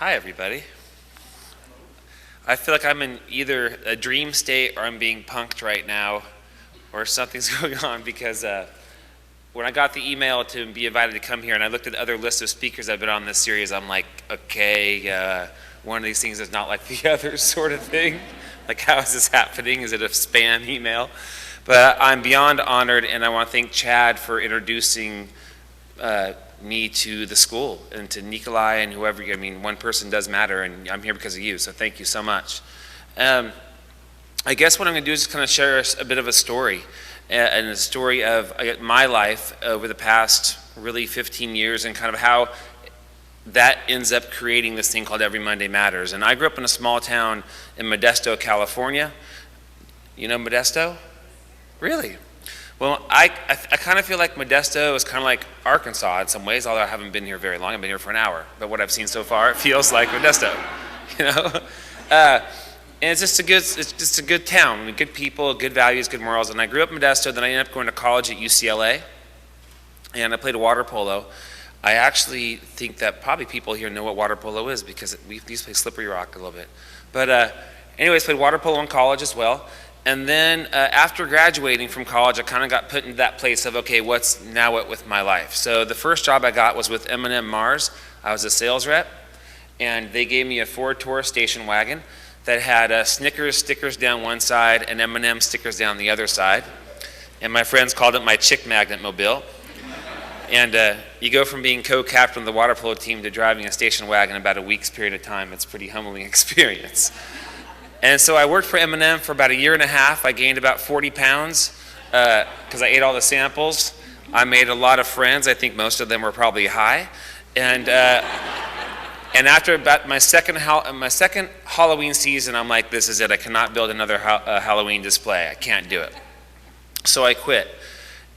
Hi, everybody. I feel like I'm in either a dream state or I'm being punked right now, or something's going on because when I got the email to be invited to come here and I looked at the other list of speakers that have been on this series, I'm like, okay, one of these things is not like the others sort of thing. Like, how is this happening? Is it a spam email? But I'm beyond honored, and I want to thank Chad for introducing me to the school and to Nikolai and whoever. I mean, one person does matter, and I'm here because of you, so thank you so much. I guess what I'm going to do is kind of share a bit of a story, and a story of my life over the past really 15 years and kind of how that ends up creating this thing called Every Monday Matters. And I grew up in a small town in Modesto, California. You know Modesto? Really? Well, I kind of feel like Modesto is kind of like Arkansas in some ways, although I haven't been here very long. I've been here for an hour. But what I've seen so far, it feels like Modesto, you know? And it's just a good town. I mean, good people, good values, good morals. And I grew up in Modesto, then I ended up going to college at UCLA, and I played water polo. I actually think that probably people here know what water polo is because we used to play slippery rock a little bit. But anyways, played water polo in college as well. And then after graduating from college, I kind of got put into that place of, okay, what's now what with my life? So the first job I got was with M&M Mars. I was a sales rep, and they gave me a Ford Taurus station wagon that had Snickers stickers down one side and M&M stickers down the other side. And my friends called it my chick magnet mobile. And you go from being co-captain of the water polo team to driving a station wagon in about a week's period of time. It's a pretty humbling experience. And so I worked for M&M for about a year and a half. I gained about 40 pounds because I ate all the samples. I made a lot of friends. I think most of them were probably high. And after about my second Halloween season, I'm like, this is it. I cannot build another Halloween display. I can't do it. So I quit.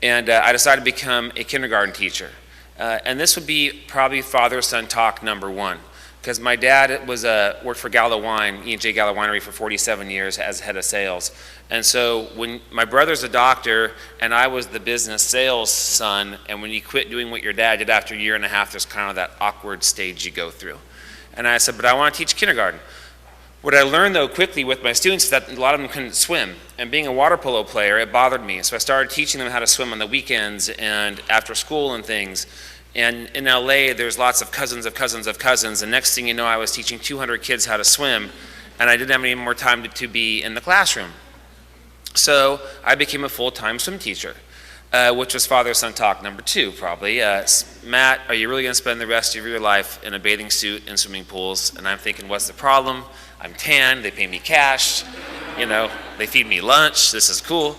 And I decided to become a kindergarten teacher. And this would be probably father-son talk number one. Because my dad worked for Gallo Wine, E&J Gallo Winery for 47 years as head of sales. And so when my brother's a doctor and I was the business sales son, and when you quit doing what your dad did after a year and a half, there's kind of that awkward stage you go through. And I said, but I want to teach kindergarten. What I learned though quickly with my students is that a lot of them couldn't swim. And being a water polo player, it bothered me. So I started teaching them how to swim on the weekends and after school and things. And in LA, there's lots of cousins of cousins of cousins. And next thing you know, I was teaching 200 kids how to swim, and I didn't have any more time to be in the classroom. So I became a full-time swim teacher, which was father-son talk number two, probably. Matt, are you really going to spend the rest of your life in a bathing suit in swimming pools? And I'm thinking, what's the problem? I'm tan, they pay me cash, you know, they feed me lunch, this is cool.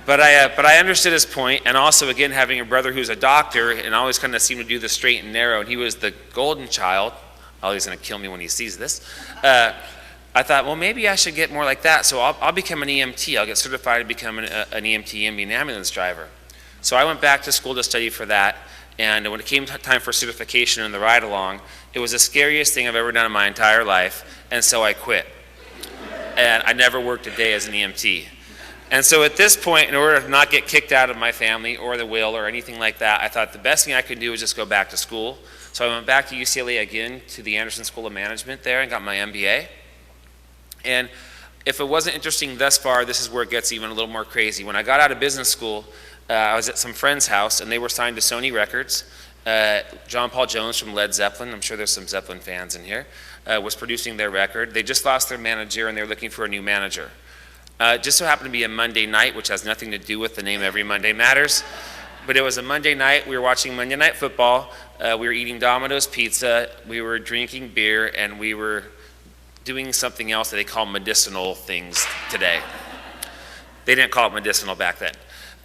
But I understood his point, and also, again, having a brother who's a doctor and always kind of seemed to do the straight and narrow, and he was the golden child. Oh, he's going to kill me when he sees this. I thought, well, maybe I should get more like that, so I'll become an EMT. I'll get certified to become an EMT and be an ambulance driver. So I went back to school to study for that, and when it came time for certification and the ride-along, it was the scariest thing I've ever done in my entire life, and so I quit. And I never worked a day as an EMT. And so at this point, in order to not get kicked out of my family or the will or anything like that, I thought the best thing I could do was just go back to school. So I went back to UCLA again, to the Anderson School of Management there, and got my MBA. And if it wasn't interesting thus far, this is where it gets even a little more crazy. When I got out of business school, I was at some friend's house, and they were signed to Sony Records. John Paul Jones from Led Zeppelin, I'm sure there's some Zeppelin fans in here, was producing their record. They just lost their manager, and they were looking for a new manager. Just so happened to be a Monday night, which has nothing to do with the name Every Monday Matters. But it was a Monday night. We were watching Monday Night Football. We were eating Domino's pizza. We were drinking beer, and we were doing something else that they call medicinal things today. They didn't call it medicinal back then.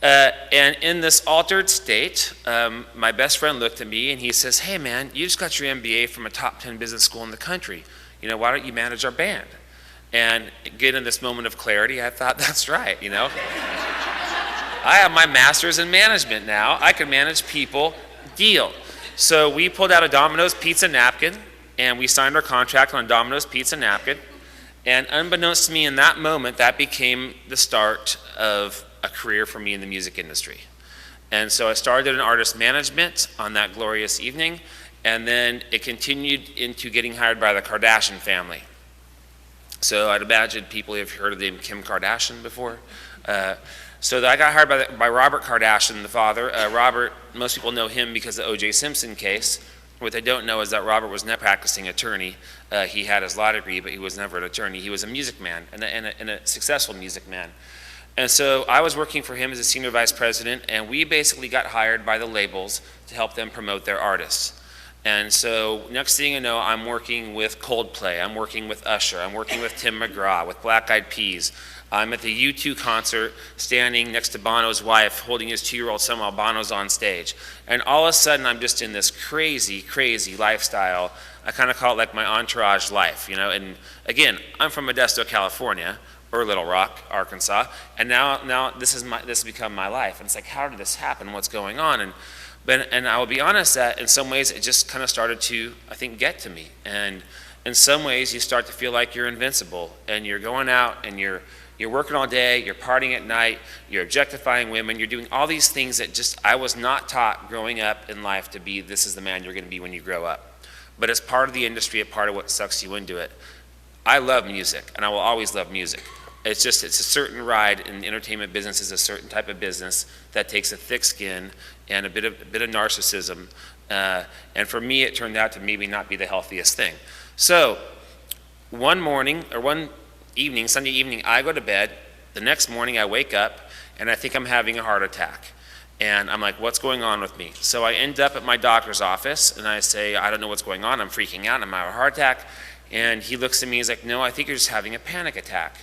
And in this altered state, my best friend looked at me, and he says, hey, man, you just got your MBA from a top 10 business school in the country. You know, why don't you manage our band? And again, in this moment of clarity, I thought, that's right, you know. I have my master's in management now. I can manage people, deal. So we pulled out a Domino's pizza napkin, and we signed our contract on a Domino's pizza napkin. And unbeknownst to me in that moment, that became the start of a career for me in the music industry. And so I started in artist management on that glorious evening, And then it continued into getting hired by the Kardashian family. So I'd imagine people have heard of the name Kim Kardashian before. So I got hired by Robert Kardashian, the father. Robert, most people know him because of the O.J. Simpson case. What they don't know is that Robert was not a practicing attorney. He had his law degree, but he was never an attorney. He was a music man, and a successful music man. And so I was working for him as a senior vice president, and we basically got hired by the labels to help them promote their artists. And so next thing you know, I'm working with Coldplay, I'm working with Usher, I'm working with Tim McGraw, with Black Eyed Peas. I'm at the U2 concert, standing next to Bono's wife, holding his 2-year-old son while Bono's on stage. And all of a sudden, I'm just in this crazy, crazy lifestyle. I kind of call it like my entourage life, you know. And again, I'm from Modesto, California, or Little Rock, Arkansas, and now this has become my life. And it's like, how did this happen? What's going on? And I will be honest that in some ways it just kind of started to, I think, get to me. And in some ways you start to feel like you're invincible, and you're going out and you're working all day, you're partying at night, you're objectifying women, you're doing all these things that just I was not taught growing up in life to be, this is the man you're going to be when you grow up. But it's part of the industry, a part of what sucks you into it. I love music, and I will always love music. It's a certain ride in the entertainment business is a certain type of business that takes a thick skin and a bit of narcissism. And for me, it turned out to maybe not be the healthiest thing. So one evening, Sunday evening, I go to bed. The next morning, I wake up, and I think I'm having a heart attack. And I'm like, what's going on with me? So I end up at my doctor's office, and I say, I don't know what's going on. I'm freaking out. I'm having a heart attack. And he looks at me, he's like, no, I think you're just having a panic attack.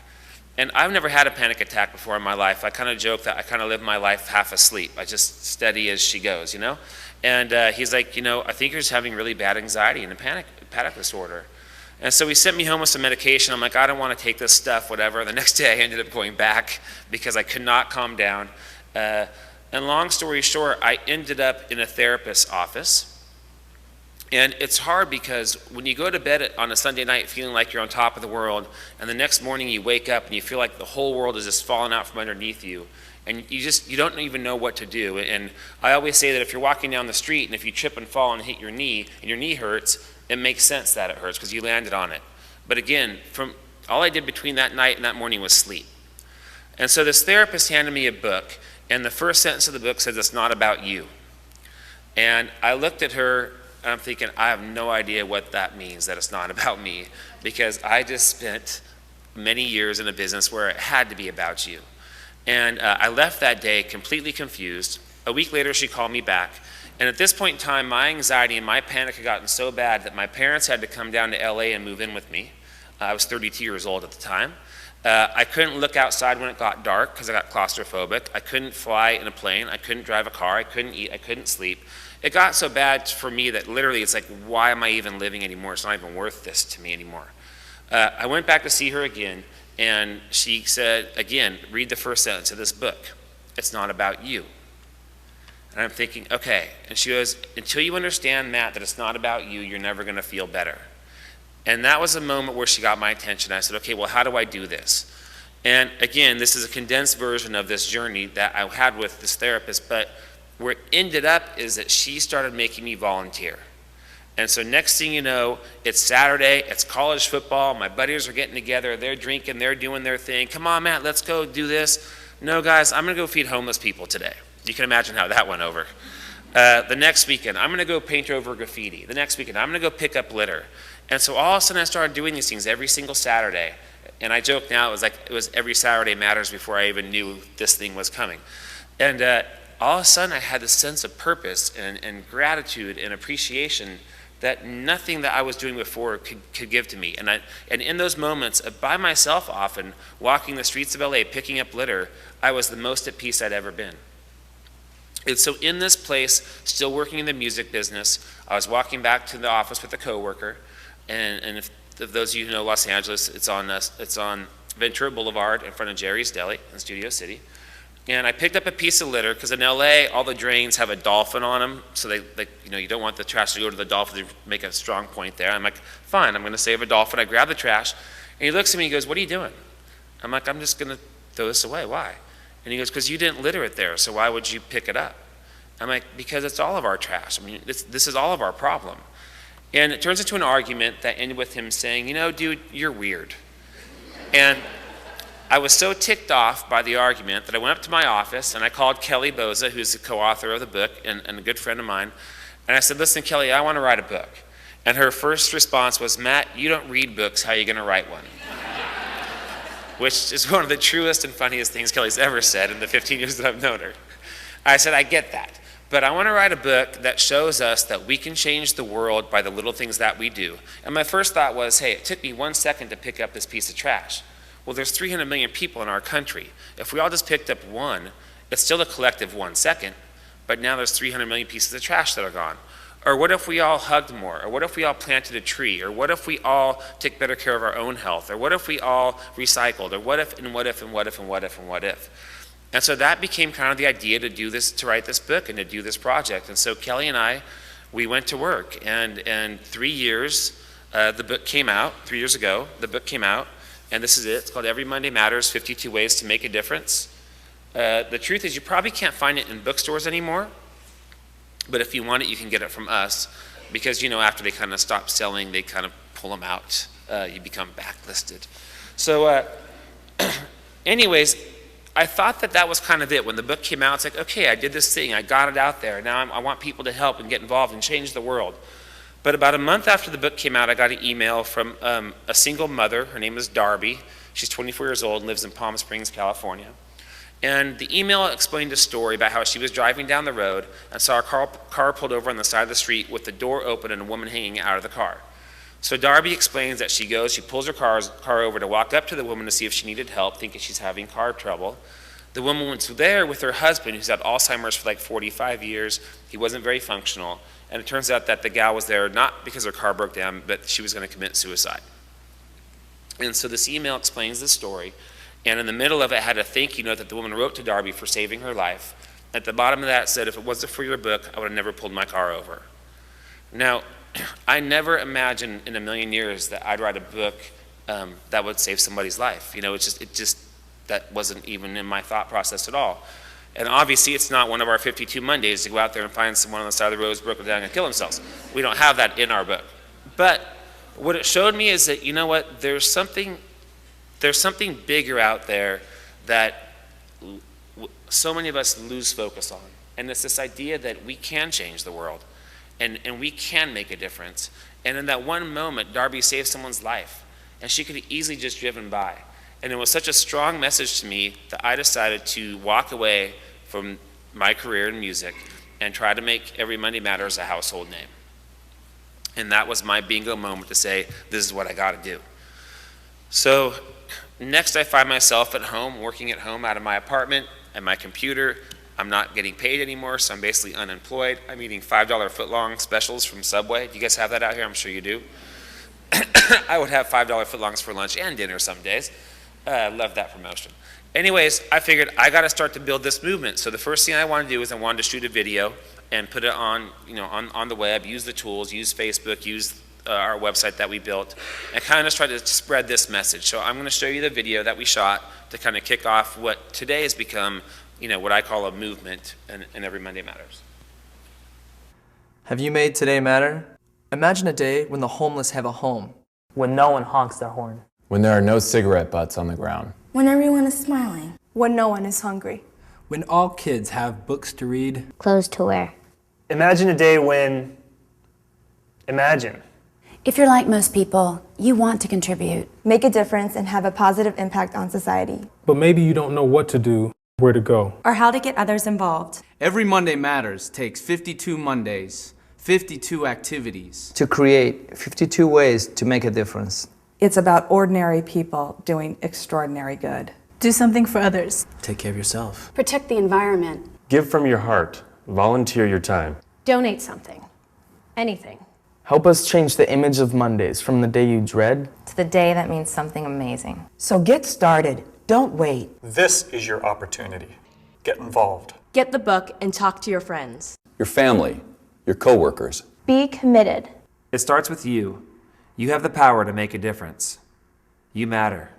And I've never had a panic attack before in my life. I kind of joke that I kind of live my life half asleep. I just steady as she goes, you know? And he's like, you know, I think you're just having really bad anxiety and a panic disorder. And so he sent me home with some medication. I'm like, I don't want to take this stuff, whatever. The next day I ended up going back because I could not calm down. And long story short, I ended up in a therapist's office. And it's hard because when you go to bed on a Sunday night feeling like you're on top of the world, and the next morning you wake up and you feel like the whole world is just falling out from underneath you, and you don't even know what to do. And I always say that if you're walking down the street and if you trip and fall and hit your knee, and your knee hurts, it makes sense that it hurts because you landed on it. But again, all I did between that night and that morning was sleep. And so this therapist handed me a book, and the first sentence of the book says, it's not about you. And I looked at her, and I'm thinking, I have no idea what that means, that it's not about me, because I just spent many years in a business where it had to be about you. And I left that day completely confused. A week later, she called me back. And at this point in time, my anxiety and my panic had gotten so bad that my parents had to come down to LA and move in with me. I was 32 years old at the time. I couldn't look outside when it got dark because I got claustrophobic. I couldn't fly in a plane. I couldn't drive a car. I couldn't eat. I couldn't sleep. It got so bad for me that literally it's like, why am I even living anymore? It's not even worth this to me anymore. I went back to see her again, and she said, again, read the first sentence of this book. It's not about you. And I'm thinking, okay. And she goes, until you understand, Matt, that it's not about you, you're never going to feel better. And that was a moment where she got my attention. I said, okay, well, how do I do this? And again, this is a condensed version of this journey that I had with this therapist, but where it ended up is that she started making me volunteer. And so next thing you know, it's Saturday, it's college football, my buddies are getting together, they're drinking, they're doing their thing. Come on, Matt, let's go do this. No, guys, I'm going to go feed homeless people today. You can imagine how that went over. The next weekend, I'm going to go paint over graffiti. The next weekend, I'm going to go pick up litter. And so all of a sudden I started doing these things every single Saturday. And I joke now, it was every Saturday matters before I even knew this thing was coming. And all of a sudden I had this sense of purpose and gratitude and appreciation that nothing that I was doing before could give to me. And in those moments, by myself often, walking the streets of LA, picking up litter, I was the most at peace I'd ever been. And so in this place, still working in the music business, I was walking back to the office with a coworker, and if those of you who know Los Angeles, it's on Ventura Boulevard in front of Jerry's Deli in Studio City. And I picked up a piece of litter because in LA, all the drains have a dolphin on them, so you don't want the trash to go to the dolphin. To make a strong point there. I'm like, fine, I'm going to save a dolphin. I grab the trash, and he looks at me and he goes, what are you doing? I'm like, I'm just going to throw this away. Why? And he goes, because you didn't litter it there, so why would you pick it up? I'm like, because it's all of our trash. I mean, this is all of our problem. And it turns into an argument that ended with him saying, you know, dude, you're weird. And I was so ticked off by the argument that I went up to my office and I called Kelly Boza, who's the co-author of the book and a good friend of mine, and I said, listen, Kelly, I want to write a book. And her first response was, Matt, you don't read books, how are you going to write one? Which is one of the truest and funniest things Kelly's ever said in the 15 years that I've known her. I said, I get that. But I want to write a book that shows us that we can change the world by the little things that we do. And my first thought was, hey, it took me 1 second to pick up this piece of trash. Well, there's 300 million people in our country. If we all just picked up one, it's still a collective 1 second, but now there's 300 million pieces of trash that are gone. Or what if we all hugged more? Or what if we all planted a tree? Or what if we all take better care of our own health? Or what if we all recycled? Or what if, and what if, and what if, and what if, and what if? And so that became kind of the idea to do this, to write this book and to do this project. And so Kelly and I, we went to work. And 3 years, the book came out, 3 years ago, the book came out. And this is it. It's called Every Monday Matters, 52 Ways to Make a Difference. The truth is you probably can't find it in bookstores anymore. But if you want it, you can get it from us. Because, you know, after they kind of stop selling, they kind of pull them out. You become backlisted. So anyways, I thought that that was kind of it. When the book came out, it's like, okay, I did this thing. I got it out there. Now I want people to help and get involved and change the world. But about a month after the book came out, I got an email from a single mother. Her name is Darby. She's 24 years old and lives in Palm Springs, California. And the email explained a story about how she was driving down the road and saw a car pulled over on the side of the street with the door open and a woman hanging out of the car. So Darby explains that she pulls her car over to walk up to the woman to see if she needed help, thinking she's having car trouble. The woman was there with her husband, who's had Alzheimer's for like 45 years. He wasn't very functional. And it turns out that the gal was there not because her car broke down, but she was going to commit suicide. And so this email explains the story. And in the middle of it had a thank you note that the woman wrote to Darby for saving her life. At the bottom of that said, if it wasn't for your book, I would have never pulled my car over. Now, I never imagined in a million years that I'd write a book that would save somebody's life. You know, it just that wasn't even in my thought process at all. And obviously, it's not one of our 52 Mondays to go out there and find someone on the side of the road who's broken down and kill themselves. We don't have that in our book. But what it showed me is that, you know what, there's something bigger out there that so many of us lose focus on. And it's this idea that we can change the world and we can make a difference. And in that one moment, Darby saved someone's life and she could have easily just driven by. And it was such a strong message to me that I decided to walk away from my career in music and try to make Every Monday Matters a household name. And that was my bingo moment to say, this is what I got to do. So next I find myself at home, working at home out of my apartment and my computer. I'm not getting paid anymore, so I'm basically unemployed. I'm eating $5 footlong specials from Subway. Do you guys have that out here? I'm sure you do. I would have $5 footlongs for lunch and dinner some days. I love that promotion. Anyways, I figured I got to start to build this movement. So the first thing I wanted to do is I wanted to shoot a video and put it on, on the web, use the tools, use Facebook, use our website that we built, and kind of try to spread this message. So I'm going to show you the video that we shot to kind of kick off what today has become, what I call a movement in Every Monday Matters. Have you made today matter? Imagine a day when the homeless have a home. When no one honks their horn. When there are no cigarette butts on the ground. When everyone is smiling. When no one is hungry. When all kids have books to read. Clothes to wear. Imagine a day when... Imagine. If you're like most people, you want to contribute. Make a difference and have a positive impact on society. But maybe you don't know what to do, where to go. Or how to get others involved. Every Monday Matters takes 52 Mondays, 52 activities. To create 52 ways to make a difference. It's about ordinary people doing extraordinary good. Do something for others. Take care of yourself. Protect the environment. Give from your heart. Volunteer your time. Donate something. Anything. Help us change the image of Mondays from the day you dread to the day that means something amazing. So get started. Don't wait. This is your opportunity. Get involved. Get the book and talk to your friends. Your family. Your coworkers. Be committed. It starts with you. You have the power to make a difference. You matter.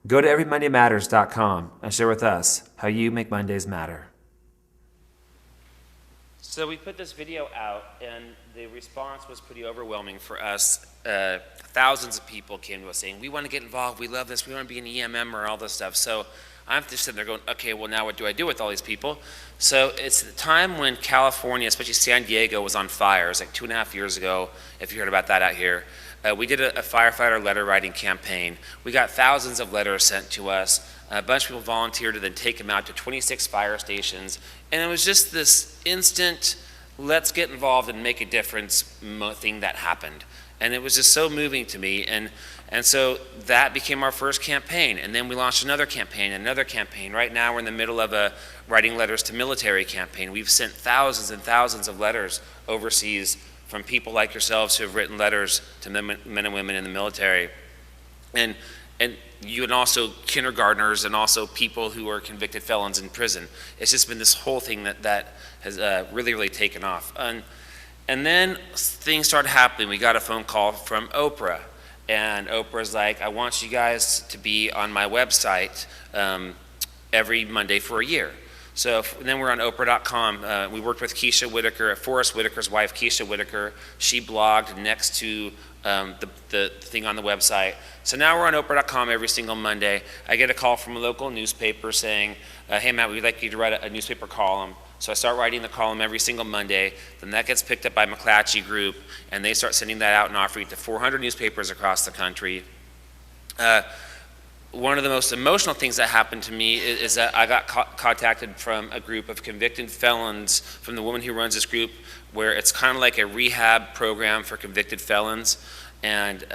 Go to everymondaymatters.com and share with us how you make Mondays matter. So we put this video out, and the response was pretty overwhelming for us. Thousands of people came to us saying, we want to get involved, we love this, we want to be an EMM or all this stuff. So I'm just sitting there going, okay, well now what do I do with all these people? So it's the time when California, especially San Diego, was on fire. It was like 2.5 years ago, if you heard about that out here. We did a firefighter letter writing campaign. We got thousands of letters sent to us. A bunch of people volunteered to then take them out to 26 fire stations. And it was just this instant, let's get involved and make a difference thing that happened. And it was just so moving to me. And so that became our first campaign. And then we launched another campaign, another campaign. Right now we're in the middle of a writing letters to military campaign. We've sent thousands and thousands of letters overseas from people like yourselves who have written letters to men and women in the military. And you and also kindergartners and also people who are convicted felons in prison. It's just been this whole thing that has really, really taken off. And then things started happening. We got a phone call from Oprah. And Oprah's like, I want you guys to be on my website every Monday for a year. So then we're on Oprah.com. We worked with Keisha Whitaker, Forrest Whitaker's wife, Keisha Whitaker. She blogged next to the thing on the website. So now we're on Oprah.com every single Monday. I get a call from a local newspaper saying, hey Matt, we'd like you to write a newspaper column. So I start writing the column every single Monday. Then that gets picked up by McClatchy Group, and they start sending that out and offering it to 400 newspapers across the country. One of the most emotional things that happened to me is that I got contacted from a group of convicted felons, from the woman who runs this group, where it's kind of like a rehab program for convicted felons. And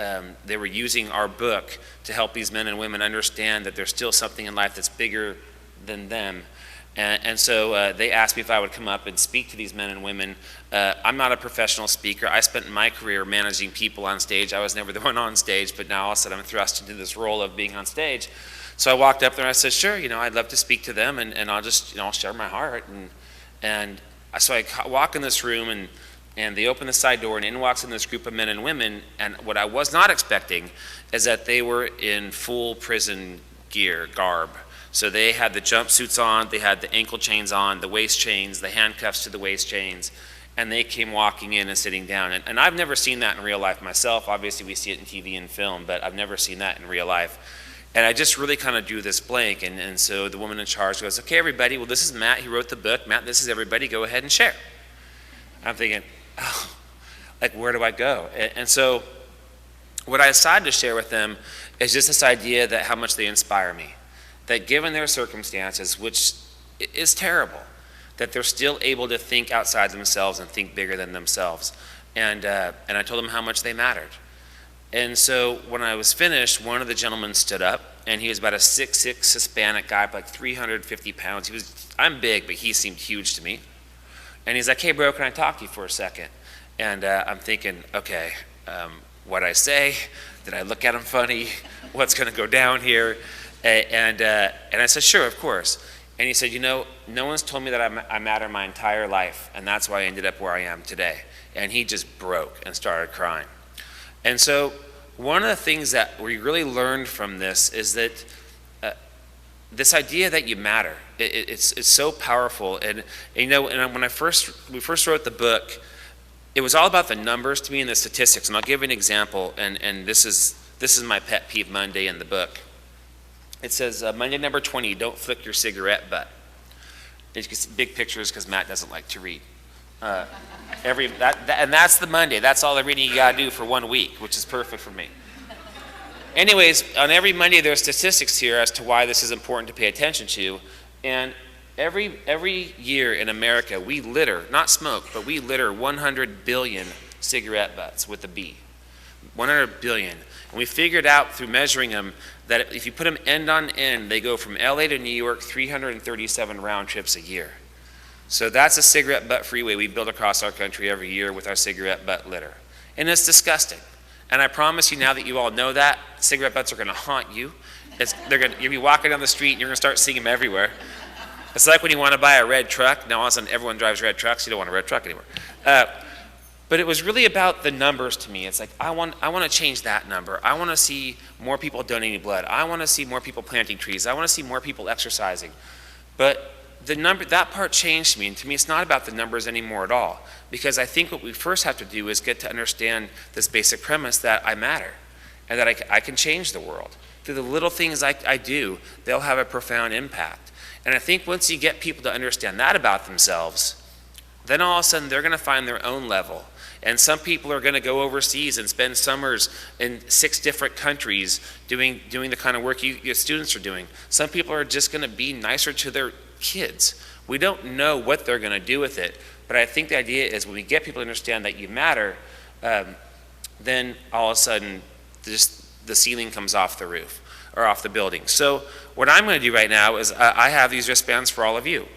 they were using our book to help these men and women understand that there's still something in life that's bigger than them. And so they asked me if I would come up and speak to these men and women. I'm not a professional speaker. I spent my career managing people on stage. I was never the one on stage, but now all of a sudden I'm thrust into this role of being on stage. So I walked up there and I said, sure, I'd love to speak to them, and I'll just, I'll share my heart. And so I walk in this room, and they open the side door, and in walks in this group of men and women, and what I was not expecting is that they were in full prison garb. So they had the jumpsuits on, they had the ankle chains on, the waist chains, the handcuffs to the waist chains, and they came walking in and sitting down. And I've never seen that in real life myself. Obviously we see it in TV and film, but I've never seen that in real life. And I just really kind of drew this blank, and so the woman in charge goes, okay everybody, well this is Matt, he wrote the book. Matt, this is everybody, go ahead and share. I'm thinking, oh, like where do I go? And so what I decided to share with them is just this idea that how much they inspire me. That given their circumstances, which is terrible, that they're still able to think outside themselves and think bigger than themselves. And I told them how much they mattered. And so when I was finished, one of the gentlemen stood up, and he was about a 6'6" Hispanic guy, like 350 pounds. I'm big, but he seemed huge to me. And he's like, hey bro, can I talk to you for a second? And I'm thinking, okay, what'd I say? Did I look at him funny? What's gonna go down here? And I said, sure, of course. And he said, no one's told me that I matter my entire life, and that's why I ended up where I am today. And he just broke and started crying. And so one of the things that we really learned from this is that this idea that you matter, it's so powerful. And when we first wrote the book, it was all about the numbers to me and the statistics. And I'll give you an example, and this is my pet peeve Monday in the book. It says, Monday number 20, don't flick your cigarette butt. You can see big pictures because Matt doesn't like to read. And that's the Monday. That's all the reading you gotta do for 1 week, which is perfect for me. Anyways, on every Monday there's statistics here as to why this is important to pay attention to. And every year in America we litter, not smoke, but we litter 100 billion cigarette butts with a B. 100 billion. And we figured out through measuring them that if you put them end on end, they go from LA to New York 337 round trips a year. So that's a cigarette butt freeway we build across our country every year with our cigarette butt litter. And it's disgusting. And I promise you now that you all know that, cigarette butts are gonna haunt you. You'll be walking down the street and you're gonna start seeing them everywhere. It's like when you wanna buy a red truck. Now all of a sudden everyone drives red trucks, you don't want a red truck anymore. But it was really about the numbers to me. It's like, I want to change that number. I want to see more people donating blood. I want to see more people planting trees. I want to see more people exercising. But that part changed me, and to me it's not about the numbers anymore at all, because I think what we first have to do is get to understand this basic premise that I matter, and that I can change the world. Through the little things I do, they'll have a profound impact. And I think once you get people to understand that about themselves, then all of a sudden they're going to find their own level. And some people are going to go overseas and spend summers in 6 different countries doing the kind of work your students are doing. Some people are just going to be nicer to their kids. We don't know what they're going to do with it, but I think the idea is when we get people to understand that you matter, then all of a sudden just the ceiling comes off the roof or off the building. So what I'm going to do right now is I have these wristbands for all of you,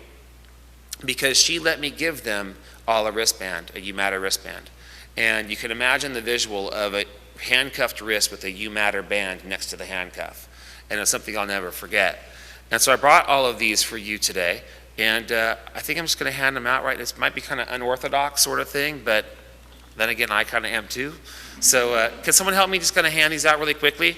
because she let me give them all a wristband, a You Matter wristband. And you can imagine the visual of a handcuffed wrist with a You Matter band next to the handcuff. And it's something I'll never forget. And so I brought all of these for you today. And I think I'm just going to hand them out right. This might be kind of unorthodox sort of thing, but then again, I kind of am too. So can someone help me just kind of hand these out really quickly?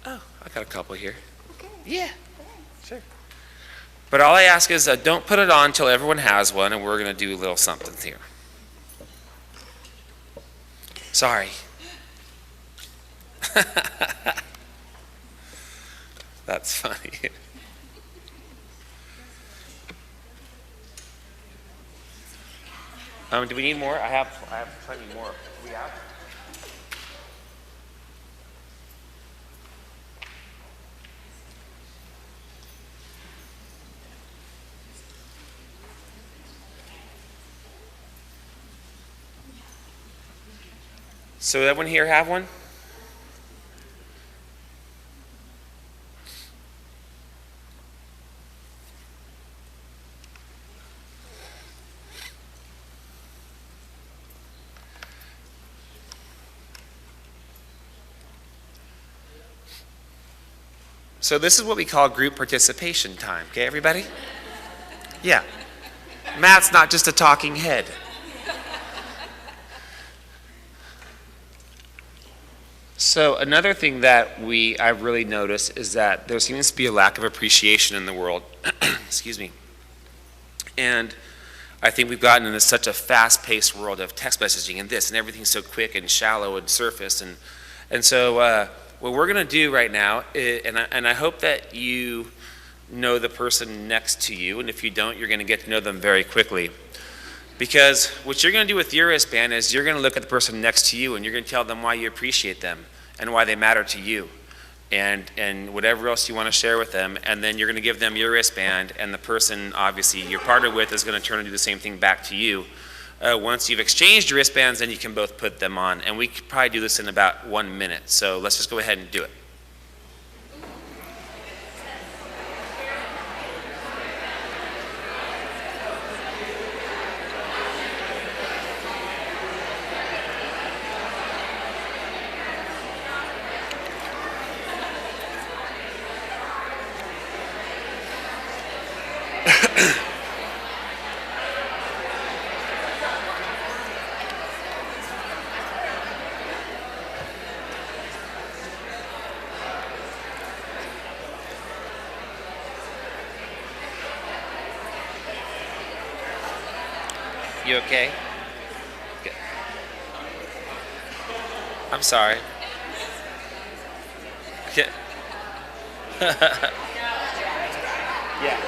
Oh, I got a couple here. Okay. Yeah, sure. But all I ask is don't put it on until everyone has one, and we're going to do a little something here. Sorry. That's funny. Do we need more? I have plenty more. Are we out? So everyone here have one? So this is what we call group participation time, okay, everybody? Yeah. Matt's not just a talking head. So another thing that I've really noticed is that there seems to be a lack of appreciation in the world. Excuse me. And I think we've gotten into such a fast-paced world of text messaging and this, and everything's so quick and shallow and surface. And so what we're going to do right now, and I hope that you know the person next to you, and if you don't, you're going to get to know them very quickly. Because what you're going to do with your wristband is you're going to look at the person next to you and you're going to tell them why you appreciate them and why they matter to you and whatever else you want to share with them. And then you're going to give them your wristband, and the person obviously you're partnered with is going to turn and do the same thing back to you. Once you've exchanged your wristbands, then you can both put them on. And we could probably do this in about 1 minute. So let's just go ahead and do it. You okay? Good. I'm sorry. Yeah. Yeah.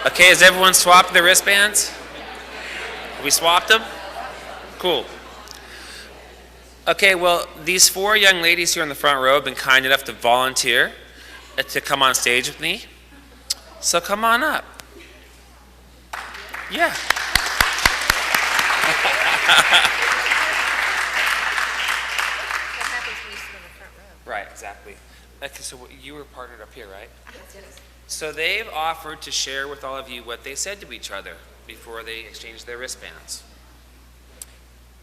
Okay, has everyone swapped their wristbands? Have we swapped them? Cool. Okay, well, these 4 young ladies here in the front row have been kind enough to volunteer to come on stage with me. So come on up. Yeah. Right, exactly. Okay, so you were partnered up here, right? Yes. So they've offered to share with all of you what they said to each other before they exchanged their wristbands.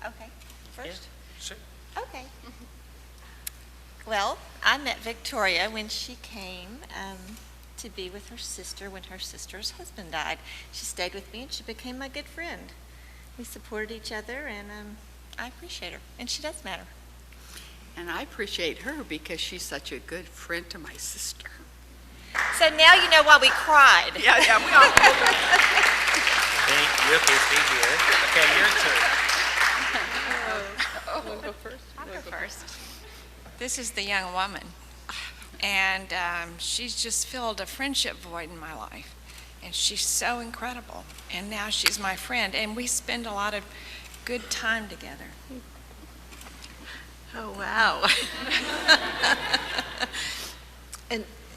Okay. First? Yeah, sure. Okay. Well, I met Victoria when she came to be with her sister when her sister's husband died. She stayed with me and she became my good friend. We supported each other, and I appreciate her, and she does matter. And I appreciate her because she's such a good friend to my sister. So now you know why we cried. Yeah, we all. Thank you. Okay, stay here. Okay, your turn. Want to go first? I'll go first. This is the young woman, and she's just filled a friendship void in my life, and she's so incredible, and now she's my friend, and we spend a lot of good time together. Oh, wow.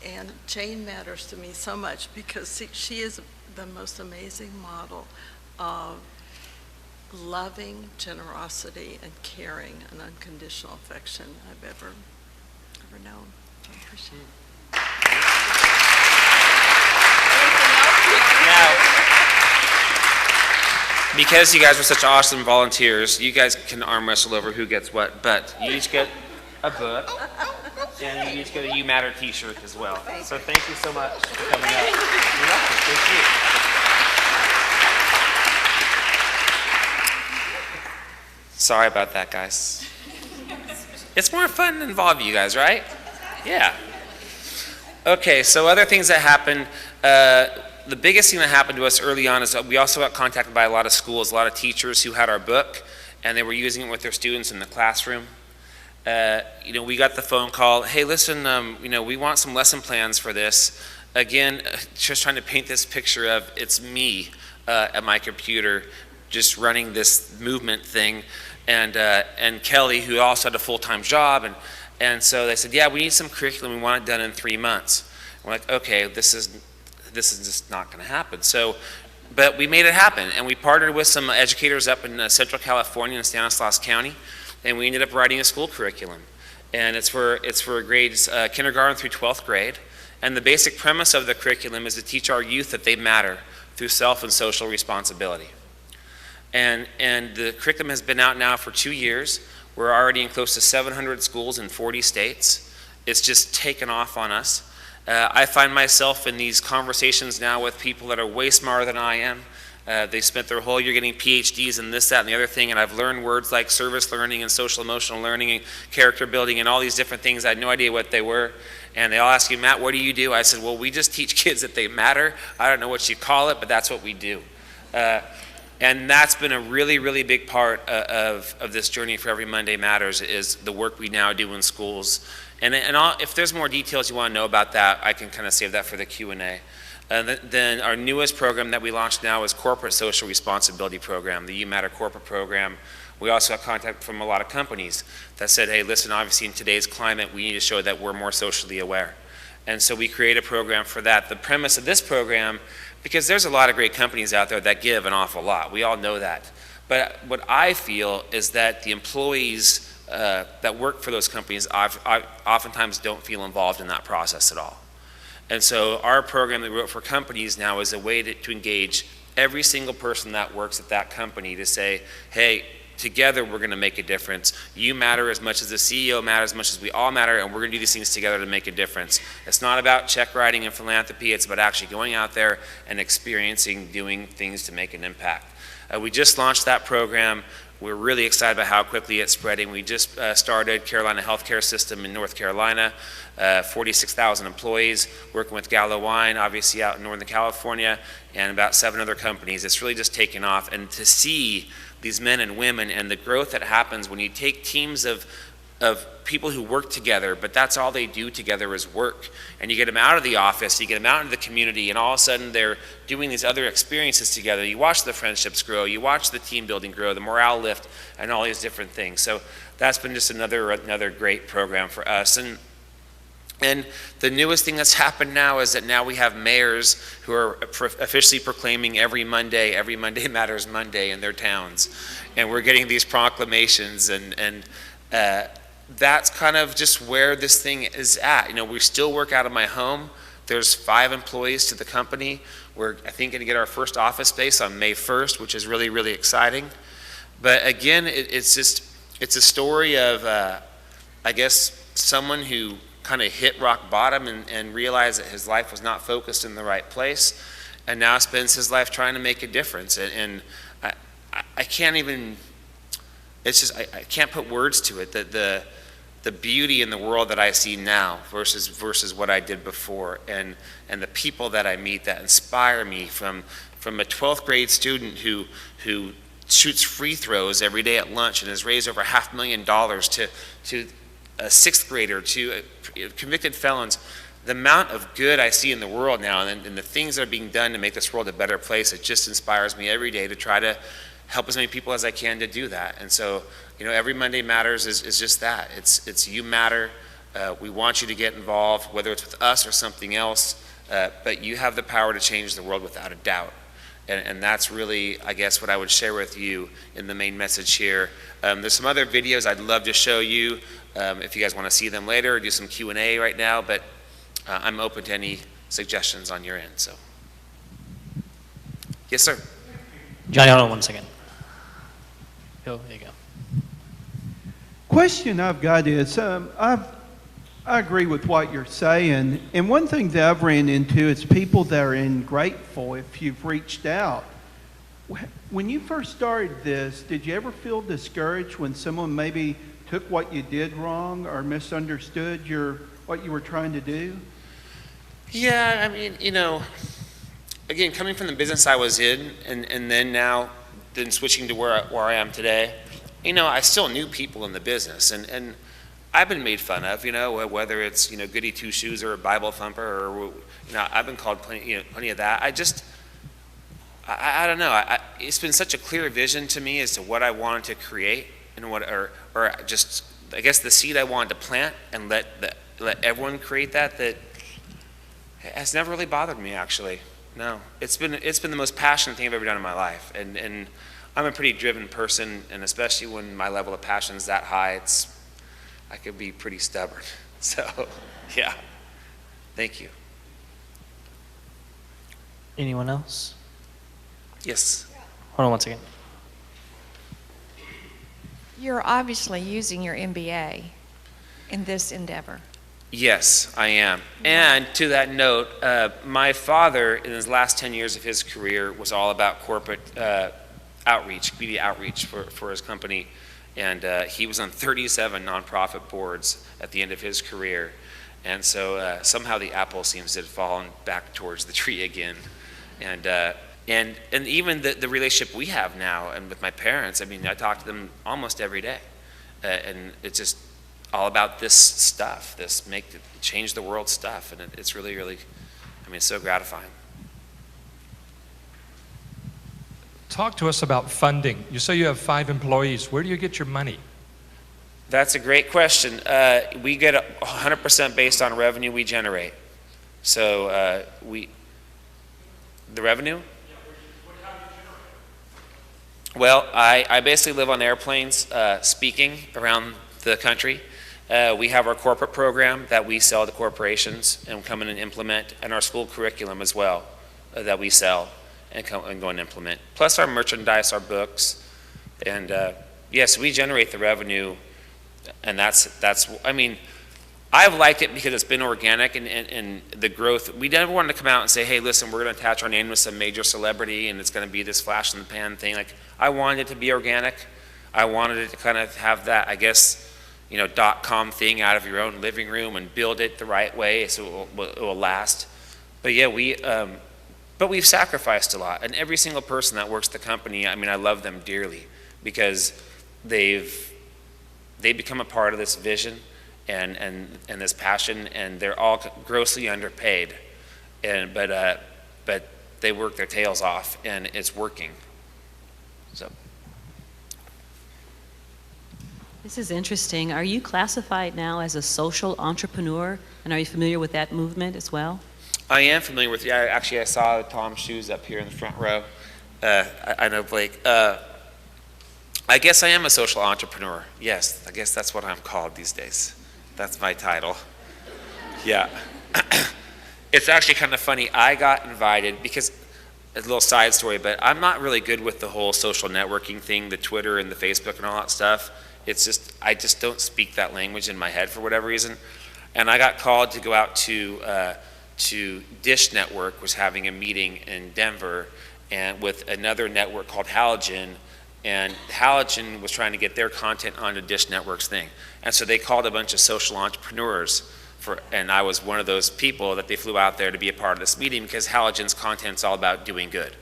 And Jane matters to me so much because she is the most amazing model of loving generosity and caring and unconditional affection I've ever known. I appreciate it. Now, because you guys were such awesome volunteers, you guys can arm wrestle over who gets what, but you each get a book, and you each get a You Matter t-shirt as well. So thank you so much for coming up. You're welcome. Thank you. Sorry about that, guys. It's more fun to involve you guys, right? Yeah. Okay, so other things that happened. The biggest thing that happened to us early on is that we also got contacted by a lot of schools, a lot of teachers who had our book, and they were using it with their students in the classroom. We got the phone call, hey, listen, we want some lesson plans for this. Again, just trying to paint this picture of it's me at my computer just running this movement thing, and Kelly, who also had a full-time job, and so they said, yeah, we need some curriculum, we want it done in 3 months. We're like, okay, this is just not going to happen. So, but we made it happen, and we partnered with some educators up in Central California in Stanislaus County, and we ended up writing a school curriculum, and it's for grades kindergarten through 12th grade. And the basic premise of the curriculum is to teach our youth that they matter through self and social responsibility. And the curriculum has been out now for 2 years. We're already in close to 700 schools in 40 states. It's just taken off on us. I find myself in these conversations now with people that are way smarter than I am. They spent their whole year getting PhDs in this, that, and the other thing, and I've learned words like service learning and social emotional learning and character building and all these different things. I had no idea what they were. And they all ask you, Matt, what do you do? I said, well, we just teach kids that they matter. I don't know what you call it, but that's what we do. And that's been a really, really big part of this journey for Every Monday Matters, is the work we now do in schools. And if there's more details you want to know about that, I can kind of save that for the Q&A. Then our newest program that we launched now is Corporate Social Responsibility Program, the You Matter Corporate Program. We also got contact from a lot of companies that said, hey, listen, obviously in today's climate, we need to show that we're more socially aware. And so we create a program for that. The premise of this program, because there's a lot of great companies out there that give an awful lot. We all know that. But what I feel is that the employees that work for those companies oftentimes don't feel involved in that process at all. And so our program that we wrote for companies now is a way to engage every single person that works at that company to say, hey, together we're going to make a difference. You matter as much as the CEO matters, as much as we all matter, and we're going to do these things together to make a difference. It's not about check writing and philanthropy. It's about actually going out there and experiencing, doing things to make an impact. We just launched that program. We're really excited about how quickly it's spreading. We just started Carolina Healthcare System in North Carolina, 46,000 employees, working with Gallo Wine, obviously out in Northern California, and about 7 other companies. It's really just taken off. And to see these men and women and the growth that happens when you take teams of people who work together, but that's all they do together is work. And you get them out of the office, you get them out into the community, and all of a sudden they're doing these other experiences together. You watch the friendships grow, you watch the team building grow, the morale lift, and all these different things. So that's been just another great program for us. And the newest thing that's happened now is that now we have mayors who are officially proclaiming every Monday Matters Monday in their towns. And we're getting these proclamations, and that's kind of just where this thing is at. We still work out of my home. There's 5 employees to the company. We're, I think, going to get our first office space on May 1st, which is really, really exciting. But again, it's a story of, I guess, someone who kind of hit rock bottom and realized that his life was not focused in the right place, and now spends his life trying to make a difference. And I can't even, it's just, I can't put words to it, that the beauty in the world that I see now versus what I did before, and the people that I meet that inspire me, from a 12th grade student who shoots free throws every day at lunch and has raised over $500,000 to a 6th grader, to convicted felons. The amount of good I see in the world now, and the things that are being done to make this world a better place, it just inspires me every day to try to help as many people as I can to do that. And so, every Monday Matters is just that. It's you matter. We want you to get involved, whether it's with us or something else, but you have the power to change the world without a doubt. And that's really, I guess, what I would share with you in the main message here. There's some other videos I'd love to show you if you guys want to see them later, or do some Q&A right now, but I'm open to any suggestions on your end. So, yes, sir. Johnny, hold on 1 second. Oh, there you go. Question I've got is, I agree with what you're saying, and one thing that I've ran into is people that are ungrateful if you've reached out. When you first started this, did you ever feel discouraged when someone maybe took what you did wrong or misunderstood what you were trying to do? Yeah, I mean, again, coming from the business I was in, and then switching to where I am today, I still knew people in the business, and I've been made fun of, whether it's, goody two shoes or a Bible thumper, or, I've been called plenty of that. I don't know. It's been such a clear vision to me as to what I wanted to create, and or just, I guess, the seed I wanted to plant, and let everyone create that has never really bothered me, actually. No, it's been the most passionate thing I've ever done in my life, and I'm a pretty driven person, and especially when my level of passion is that high, I could be pretty stubborn. So, yeah. Thank you. Anyone else? Yes. Hold on 1 second. You're obviously using your MBA in this endeavor. Yes, I am. And to that note, my father, in his last 10 years of his career, was all about corporate outreach, community outreach for his company. And he was on 37 nonprofit boards at the end of his career. And so somehow the apple seems to have fallen back towards the tree again. And even the relationship we have now, and with my parents, I mean, I talk to them almost every day. And it's just all about this stuff, change the world stuff. And it's really, really, it's so gratifying. Talk to us about funding. You say you have 5 employees. Where do you get your money? That's a great question. We get 100% based on revenue we generate. So the revenue? Well, I basically live on airplanes speaking around the country. We have our corporate program that we sell to corporations and come in and implement, and our school curriculum as well that we sell and go and implement. Plus our merchandise, our books, and yes, we generate the revenue, and that's. I mean, I've liked it because it's been organic and the growth. We never wanted to come out and say, hey, listen, we're going to attach our name to some major celebrity and it's going to be this flash in the pan thing. Like, I wanted it to be organic. I wanted it to kind of have that, I guess, .com thing out of your own living room and build it the right way so it will last. But yeah, but we've sacrificed a lot. And every single person that works the company, I mean, I love them dearly because they've become a part of this vision and this passion, and they're all grossly underpaid. But they work their tails off, and it's working. So. This is interesting. Are you classified now as a social entrepreneur, and are you familiar with that movement as well? I am familiar with it. Actually, I saw Tom's shoes up here in the front row. I know Blake. I guess I am a social entrepreneur. Yes, I guess that's what I'm called these days. That's my title. Yeah. It's actually kind of funny. I got invited because, a little side story, but I'm not really good with the whole social networking thing, the Twitter and the Facebook and all that stuff. It's just, I just don't speak that language in my head for whatever reason. And I got called to go out to Dish Network was having a meeting in Denver and with another network called Halogen, and Halogen was trying to get their content onto Dish Network's thing. And so they called a bunch of social entrepreneurs and I was one of those people that they flew out there to be a part of this meeting because Halogen's content's all about doing good.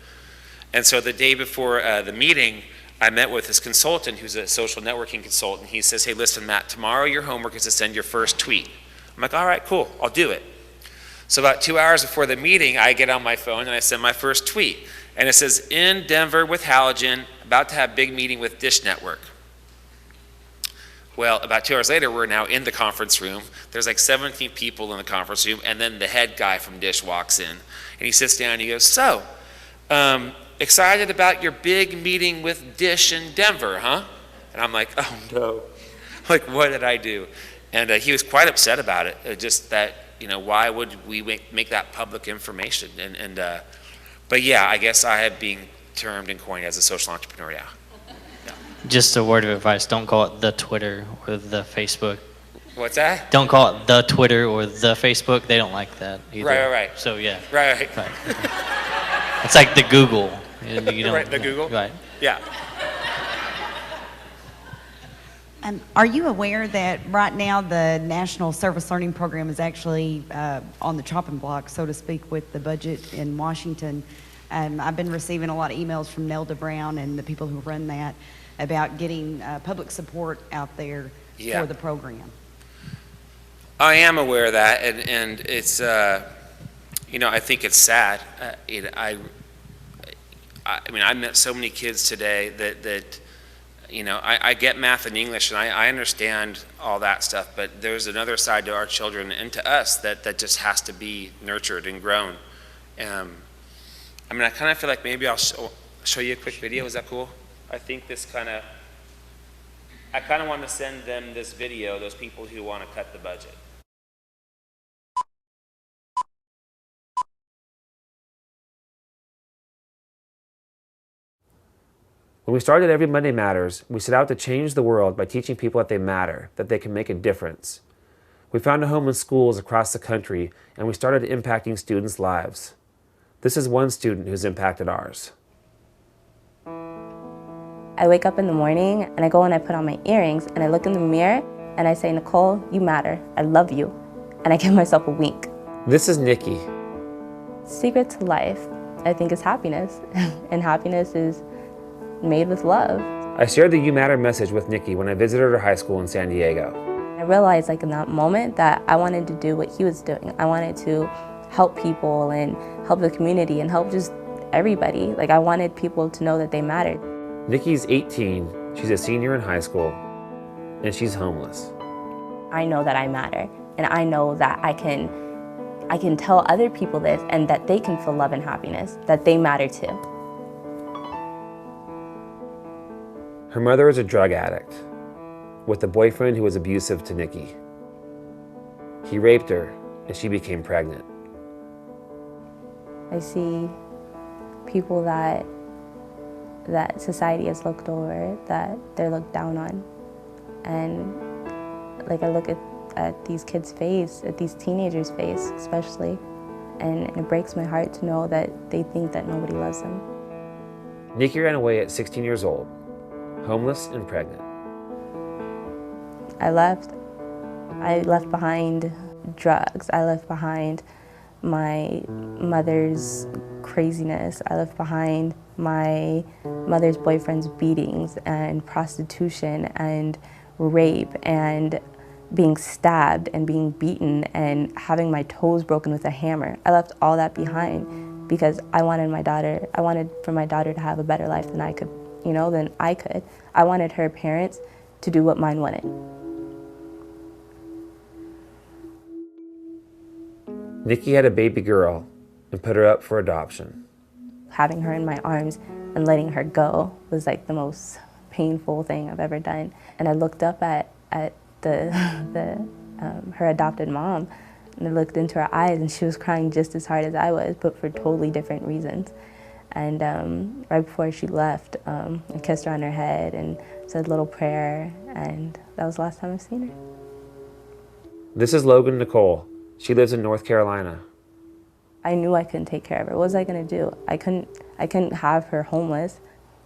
And so the day before the meeting, I met with this consultant who's a social networking consultant. He says, hey, listen, Matt, tomorrow your homework is to send your first tweet. I'm like, all right, cool, I'll do it. So about 2 hours before the meeting, I get on my phone and I send my first tweet. And it says, in Denver with Halogen, about to have big meeting with Dish Network. Well, about 2 hours later, we're now in the conference room. There's like 17 people in the conference room, and then the head guy from Dish walks in. And he sits down and he goes, so, excited about your big meeting with Dish in Denver, huh? And I'm like, oh no. Like, what did I do? And he was quite upset about it, just that, you know, why would we make that public information? But yeah, I guess I have been termed and coined as a social entrepreneur, yeah. Just a word of advice, don't call it the Twitter or the Facebook. What's that? Don't call it the Twitter or the Facebook. They don't like that either. Right. So yeah. Right. It's like the Google. You don't, right, the Google? Right. Yeah. Are you aware that right now the National Service Learning Program is actually on the chopping block, so to speak, with the budget in Washington? I've been receiving a lot of emails from Nelda Brown and the people who run that about getting public support out there for the program. I am aware of that, and it's, you know, I think it's sad. I mean, I met so many kids today that you know, I get math and English, and I understand all that stuff, but there's another side to our children and to us that just has to be nurtured and grown. I mean, I kind of feel like maybe I'll show you a quick video. Is that cool? I think this I kind of want to send them this video, those people who want to cut the budget. When we started Every Monday Matters, we set out to change the world by teaching people that they matter, that they can make a difference. We found a home in schools across the country, and we started impacting students' lives. This is one student who's impacted ours. I wake up in the morning, and I go and I put on my earrings, and I look in the mirror, and I say, Nicole, you matter. I love you. And I give myself a wink. This is Nikki. Secret to life, I think, is happiness. And happiness is made with love. I shared the You Matter message with Nikki when I visited her high school in San Diego. I realized, like, in that moment that I wanted to do what he was doing. I wanted to help people and help the community and help just everybody. Like, I wanted people to know that they mattered. Nikki's 18, she's a senior in high school, and she's homeless. I know that I matter, and I know that I can tell other people this and that they can feel love and happiness, that they matter too. Her mother is a drug addict with a boyfriend who was abusive to Nikki. He raped her, and she became pregnant. I see people that society has looked over, that they're looked down on. And like, I look at these kids' face, at these teenagers' face especially, and it breaks my heart to know that they think that nobody loves them. Nikki ran away at 16 years old, homeless and pregnant. I left behind drugs. I left behind my mother's craziness. I left behind my mother's boyfriend's beatings and prostitution and rape and being stabbed and being beaten and having my toes broken with a hammer. I left all that behind because I wanted for my daughter to have a better life than I could, than I could. I wanted her parents to do what mine wanted. Nikki had a baby girl and put her up for adoption. Having her in my arms and letting her go was like the most painful thing I've ever done. And I looked up at her adopted mom, and I looked into her eyes, and she was crying just as hard as I was, but for totally different reasons. And right before she left, I kissed her on her head and said a little prayer, and that was the last time I've seen her. This is Logan Nicole. She lives in North Carolina. I knew I couldn't take care of her. What was I gonna do? I couldn't have her homeless.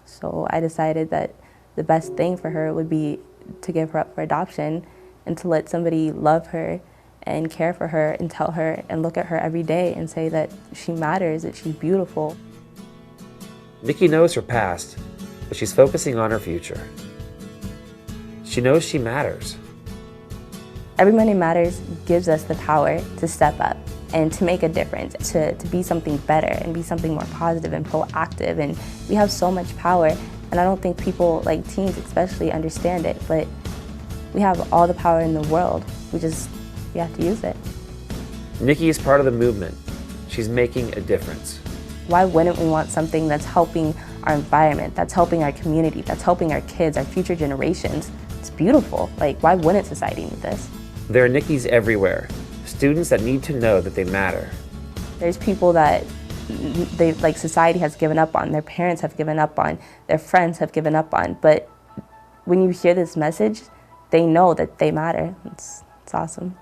So I decided that the best thing for her would be to give her up for adoption and to let somebody love her and care for her and tell her and look at her every day and say that she matters, that she's beautiful. Nikki knows her past, but she's focusing on her future. She knows she matters. Every Monday Matters gives us the power to step up and to make a difference, to be something better and be something more positive and proactive. And we have so much power, and I don't think people, like teens especially, understand it, but we have all the power in the world. We have to use it. Nikki is part of the movement. She's making a difference. Why wouldn't we want something that's helping our environment, that's helping our community, that's helping our kids, our future generations? It's beautiful. Like, why wouldn't society need this? There are Nikkis everywhere, students that need to know that they matter. There's people that society has given up on, their parents have given up on, their friends have given up on, but when you hear this message, they know that they matter. It's awesome.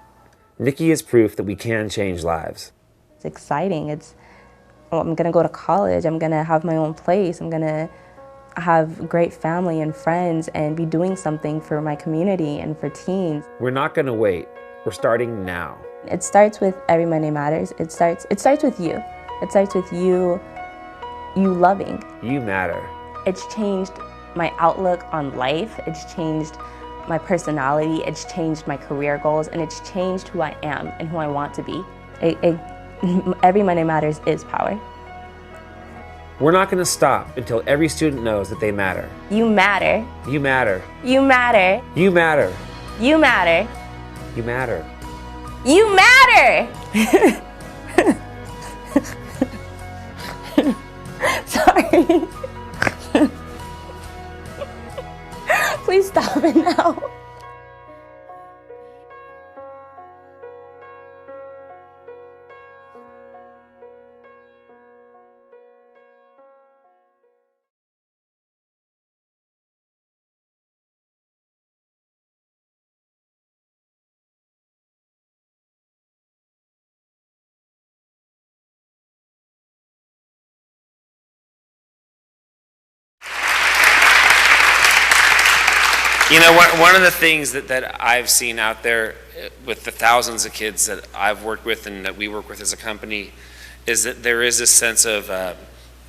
Nikki is proof that we can change lives. It's exciting. I'm gonna go to college, I'm gonna have my own place, I'm gonna have great family and friends and be doing something for my community and for teens. We're not gonna wait. We're starting now. It starts with Every Monday Matters. It starts with you. It starts with you loving. You matter. It's changed my outlook on life. It's changed my personality. It's changed my career goals, and it's changed who I am and who I want to be. Every Monday Matters is power. We're not going to stop until every student knows that they matter. You matter. You matter. You matter. You matter. You matter. You matter. You matter! Sorry. Please stop it now. You know, one of the things that I've seen out there with the thousands of kids that I've worked with and that we work with as a company is that there is this sense of that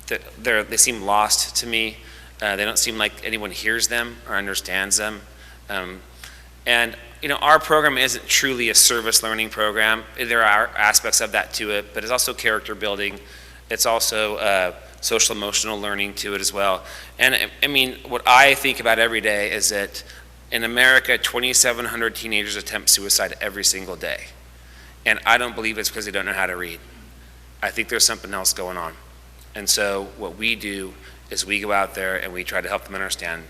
they seem lost to me. They don't seem like anyone hears them or understands them. And you know, our program isn't truly a service learning program. There are aspects of that to it, but it's also character building. It's also social emotional learning to it as well. And I mean, what I think about every day is that in America, 2,700 teenagers attempt suicide every single day. And I don't believe it's because they don't know how to read. I think there's something else going on. And so what we do is we go out there and we try to help them understand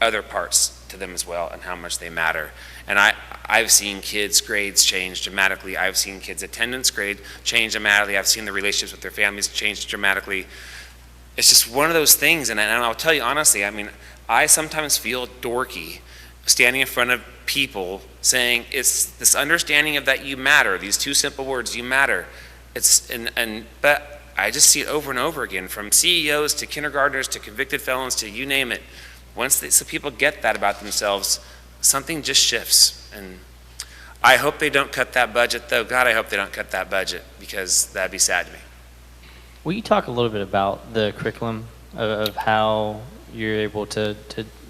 other parts to them as well and how much they matter. And I've seen kids' grades change dramatically. I've seen kids' attendance grade change dramatically. I've seen the relationships with their families change dramatically. It's just one of those things, and I'll tell you honestly, I mean, I sometimes feel dorky standing in front of people saying it's this understanding of that you matter, these two simple words, you matter. But I just see it over and over again, from CEOs to kindergartners to convicted felons to you name it. Once some people get that about themselves, something just shifts. And I hope they don't cut that budget, though. God, I hope they don't cut that budget, because that'd be sad to me. Will you talk a little bit about the curriculum of how you're able to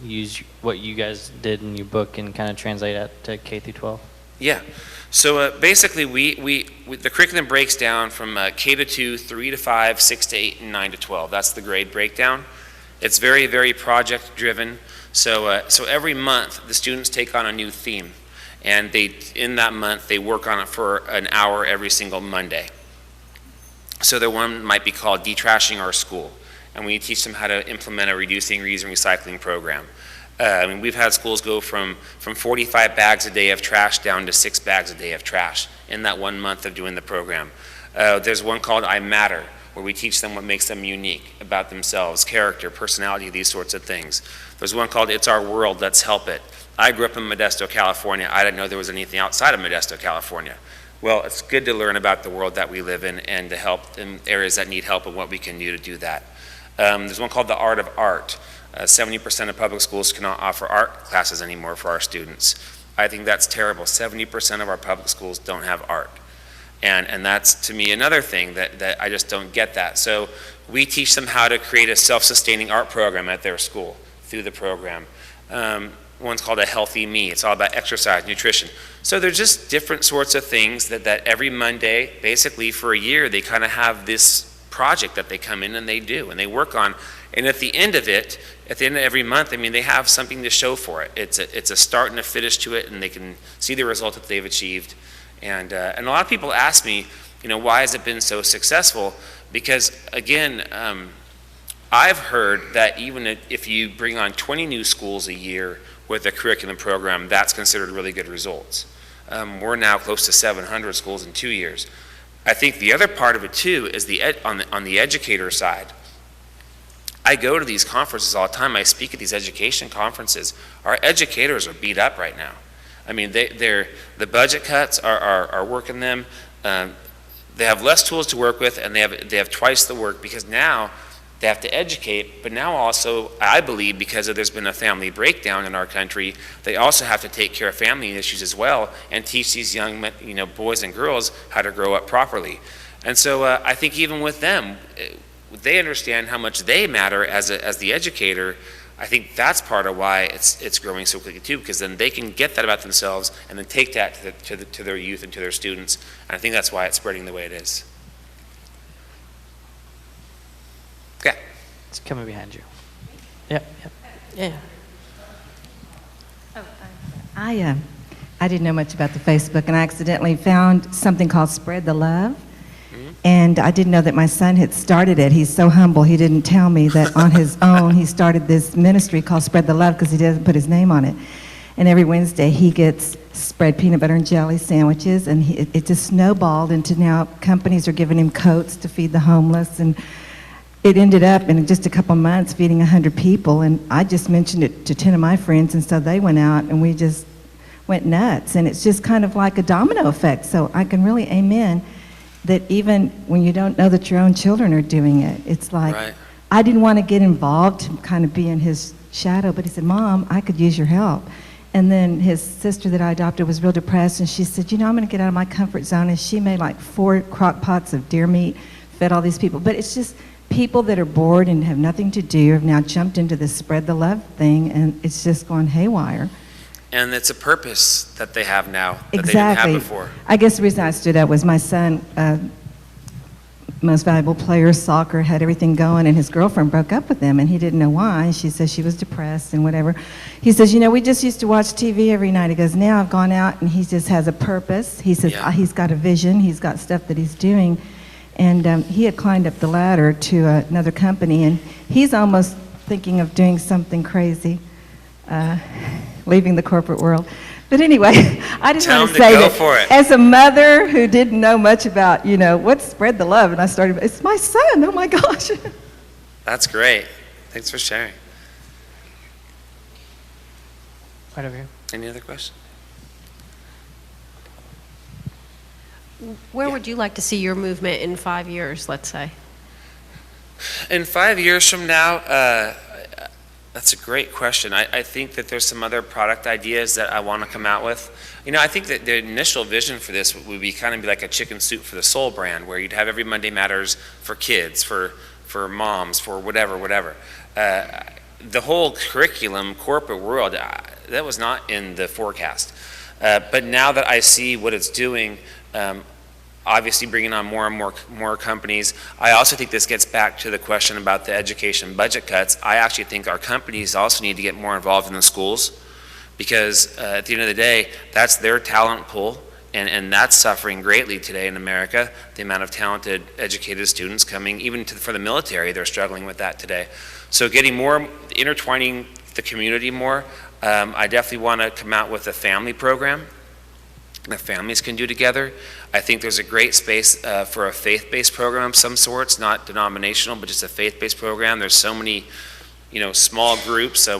use what you guys did in your book and kind of translate that to K through 12? Yeah. So basically, the curriculum breaks down from K to 2, 3 to 5, 6 to 8, and 9 to 12. That's the grade breakdown. It's very, very project driven. So every month, the students take on a new theme. And in that month, they work on it for an hour every single Monday. So the one might be called Detrashing Our School, and we teach them how to implement a reducing, reusing, recycling program. I mean, we've had schools go from 45 bags a day of trash down to 6 bags a day of trash in that 1 month of doing the program. There's one called I Matter, where we teach them what makes them unique about themselves, character, personality, these sorts of things. There's one called It's Our World, Let's Help It. I grew up in Modesto, California. I didn't know there was anything outside of Modesto, California. Well, it's good to learn about the world that we live in and to help in areas that need help and what we can do to do that. There's one called The Art of Art. 70% of public schools cannot offer art classes anymore for our students. I think that's terrible. 70% of our public schools don't have art. And that's, to me, another thing that I just don't get that. So we teach them how to create a self-sustaining art program at their school through the program. One's called A Healthy Me. It's all about exercise, nutrition. So there's just different sorts of things that every Monday, basically for a year, they kind of have this project that they come in and they do and they work on. And at the end of it, at the end of every month, I mean, they have something to show for it. It's a start and a finish to it, and they can see the result that they've achieved. And a lot of people ask me, why has it been so successful? Because, again, I've heard that even if you bring on 20 new schools a year with a curriculum program, that's considered really good results. We're now close to 700 schools in 2 years. I think the other part of it, too, is on the educator side. I go to these conferences all the time. I speak at these education conferences. Our educators are beat up right now. I mean, the budget cuts are working them. They have less tools to work with, and they have twice the work because now they have to educate. But now also, I believe, because there's been a family breakdown in our country, they also have to take care of family issues as well and teach these young boys and girls how to grow up properly. And so I think even with them, they understand how much they matter as the educator. I think that's part of why it's growing so quickly too, because then they can get that about themselves and then take that to their youth and to their students. And I think that's why it's spreading the way it is. Okay. It's coming behind you. Yep. Yeah. I didn't know much about the Facebook, and I accidentally found something called Spread the Love. And I didn't know that my son had started it. He's so humble, he didn't tell me that on his own he started this ministry called Spread the Love because he doesn't put his name on it. And every Wednesday he gets spread peanut butter and jelly sandwiches, and it just snowballed into now companies are giving him coats to feed the homeless. And it ended up in just a couple months feeding 100 people. And I just mentioned it to 10 of my friends, and so they went out and we just went nuts. And it's just kind of like a domino effect. So I can really amen that even when you don't know that your own children are doing it, it's like, right. I didn't want to get involved to kind of be in his shadow, but he said, Mom, I could use your help. And then his sister that I adopted was real depressed, and she said, I'm going to get out of my comfort zone. And she made like 4 crock pots of deer meat, fed all these people. But it's just people that are bored and have nothing to do have now jumped into this Spread the Love thing, and it's just gone haywire. And it's a purpose that they have now that Exactly. they didn't have before. I guess the reason I stood up was my son, most valuable player, soccer, had everything going, and his girlfriend broke up with him, and he didn't know why. She says she was depressed and whatever. He says, we just used to watch TV every night. He goes, now I've gone out, and he just has a purpose. He says he's got a vision. He's got stuff that he's doing. And he had climbed up the ladder to another company, and he's almost thinking of doing something crazy. Leaving the corporate world. But anyway, I just want to say that as a mother who didn't know much about, what's Spread the Love, and I started, it's my son, oh my gosh. That's great. Thanks for sharing. Right over here. Any other questions? Where would you like to see your movement in 5 years, let's say? In 5 years from now, that's a great question. I think that there's some other product ideas that I want to come out with. I think that the initial vision for this would be kind of like a chicken soup for the soul brand, where you'd have Every Monday Matters for kids, for moms, for whatever. The whole curriculum, corporate world, that was not in the forecast. But now that I see what it's doing, obviously bringing on more and more companies. I also think this gets back to the question about the education budget cuts. I actually think our companies also need to get more involved in the schools, because at the end of the day, that's their talent pool, and that's suffering greatly today in America. The amount of talented, educated students coming, even for the military, they're struggling with that today. So getting more, intertwining the community more. I definitely want to come out with a family program. that families can do together. I think there's a great space for a faith-based program of some sorts, not denominational, but just a faith-based program. There's so many, small groups. So,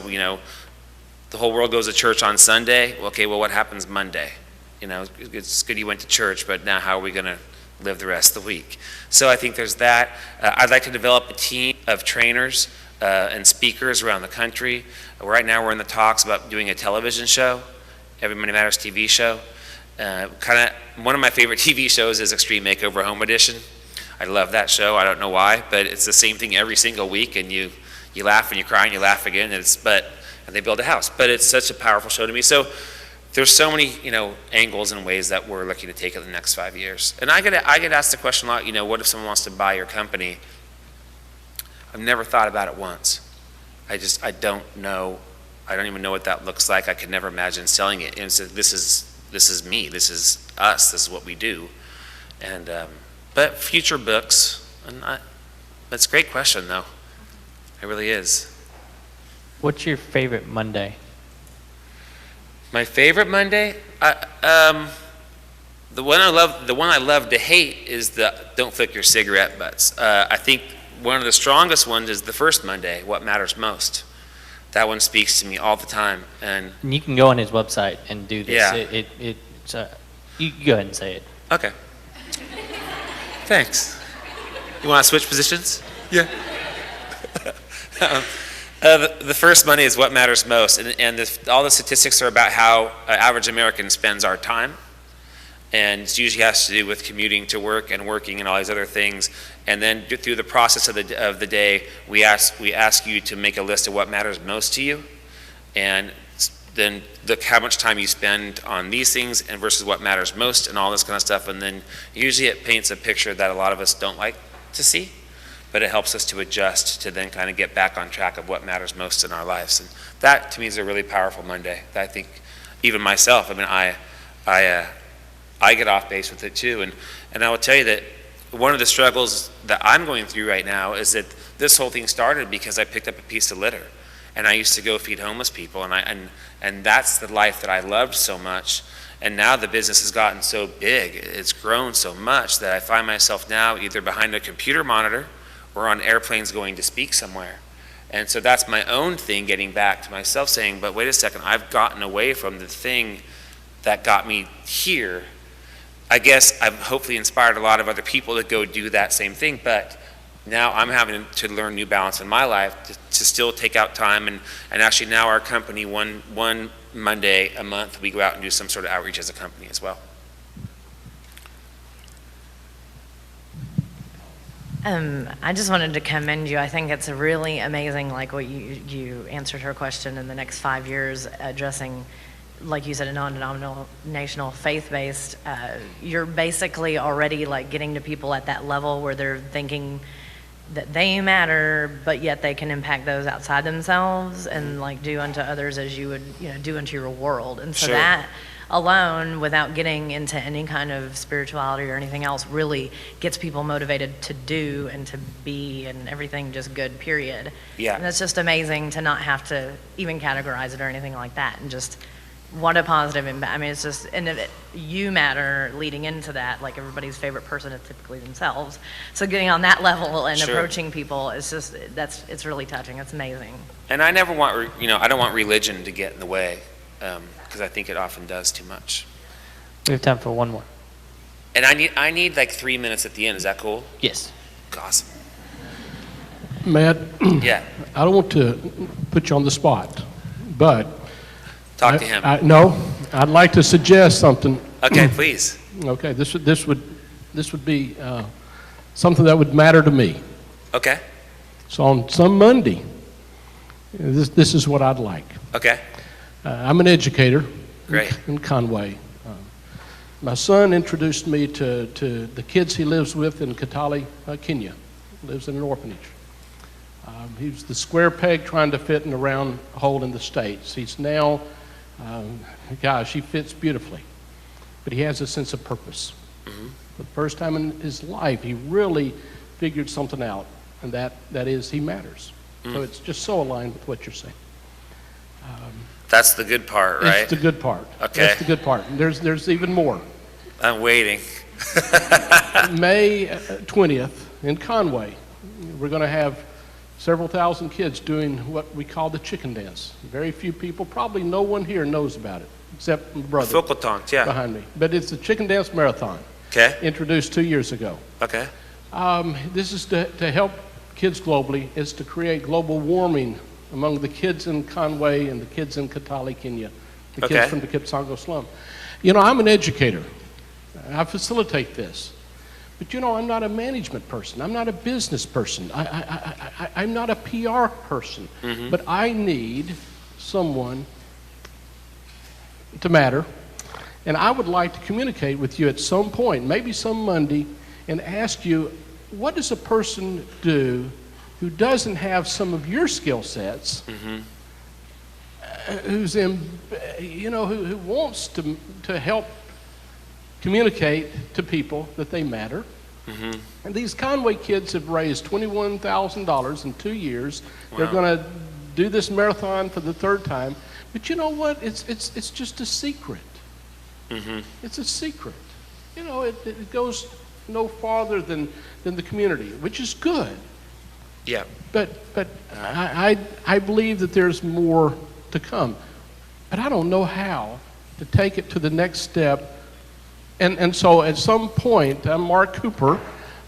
the whole world goes to church on Sunday. Okay, well, what happens Monday? It's good you went to church, but now how are we going to live the rest of the week? So I think there's that. I'd like to develop a team of trainers and speakers around the country. Right now we're in the talks about doing a television show, Every Monday Matters TV show. One of my favorite TV shows is Extreme Makeover Home Edition. I love that show. I don't know why, but it's the same thing every single week, and you laugh and you cry and you laugh again, and they build a house. But it's such a powerful show to me. So there's so many, angles and ways that we're looking to take it in the next 5 years. And I get asked the question a lot, what if someone wants to buy your company? I've never thought about it once. I don't know. I don't even know what that looks like. I could never imagine selling it. And so this is me. This is us. This is what we do. And but future books. That's a great question, though. It really is. What's your favorite Monday? My favorite Monday? The one I love to hate is the don't flick your cigarette butts. I think one of the strongest ones is the first Monday, What Matters Most. That one speaks to me all the time. And you can go on his website and do this. Yeah. You go ahead and say it. Okay. Thanks. You want to switch positions? Yeah. The first Monday is What Matters Most, and all the statistics are about how average American spends our time, and it usually has to do with commuting to work and working and all these other things. And then through the process of the day, we ask you to make a list of what matters most to you, and then look how much time you spend on these things and versus what matters most and all this kind of stuff. And then usually it paints a picture that a lot of us don't like to see, but it helps us to adjust to then kind of get back on track of what matters most in our lives. And that to me is a really powerful Monday. That I think even myself, I get off base with it too. And I will tell you that one of the struggles that I'm going through right now is that this whole thing started because I picked up a piece of litter, and I used to go feed homeless people, and that's the life that I loved so much. And now the business has gotten so big, it's grown so much that I find myself now either behind a computer monitor or on airplanes going to speak somewhere. And so that's my own thing, getting back to myself saying, but wait a second, I've gotten away from the thing that got me here. I guess I've hopefully inspired a lot of other people to go do that same thing, but now I'm having to learn new balance in my life to still take out time. And actually now our company, one Monday a month, we go out and do some sort of outreach as a company as well. I just wanted to commend you. I think it's really amazing, like what you answered her question in the next 5 years, addressing, like you said, a non-denominational, faith-based. You're basically already like getting to people at that level where they're thinking that they matter, but yet they can impact those outside themselves and like do unto others as you would, do unto your world. And so that alone, without getting into any kind of spirituality or anything else, really gets people motivated to do and to be and everything just good, period. Yeah. And it's just amazing to not have to even categorize it or anything like that, and just what a positive impact. I mean, it's just, and you matter leading into that, like everybody's favorite person is typically themselves. So getting on that level and approaching people, it's just, it's really touching. It's amazing. And I never want, I don't want religion to get in the way, because I think it often does too much. We have time for one more. And I need like 3 minutes at the end. Is that cool? Yes. Awesome. Matt, yeah. I don't want to put you on the spot, but talk to him. No, I'd like to suggest something. Okay, please. Okay, this would be something that would matter to me. Okay. So on some Monday, this is what I'd like. Okay. I'm an educator. Great. In Conway. My son introduced me to the kids he lives with in Kitale, Kenya. Lives in an orphanage. He was the square peg trying to fit in a round hole in the States. He's now, gosh, he fits beautifully. But he has a sense of purpose. Mm-hmm. For the first time in his life, he really figured something out, and that is he matters. So it's just so aligned with what you're saying. That's the good part, right? It's the good part. Okay. That's the good part. And there's even more. I'm waiting. May 20th in Conway, we're going to have several thousand kids doing what we call the chicken dance. Very few people, probably no one here knows about it, except my brother Fokeltonk, yeah. behind me. But it's the chicken dance marathon. Okay. Introduced 2 years ago. Okay. This is to help kids globally, is to create global warming among the kids in Conway and the kids in Kitale, Kenya, the kids from the Kipsongo slum. You know, I'm an educator. I facilitate this. But you know, I'm not a management person. I'm not a business person. I'm not a PR person. Mm-hmm. But I need someone to matter. And I would like to communicate with you at some point, maybe some Monday, and ask you, what does a person do who doesn't have some of your skill sets, Mm-hmm. who's in, you know, who wants to help communicate to people that they matter? Mm-hmm. And these Conway kids have raised $21,000 in 2 years. Wow. They're going to do this marathon for the third time. But you know what? It's just a secret. Mm-hmm. It's a secret. You know, it goes no farther than the community, which is good. Yeah. But I believe that there's more to come. But I don't know how to take it to the next step. And so at some point, I'm Mark Cooper,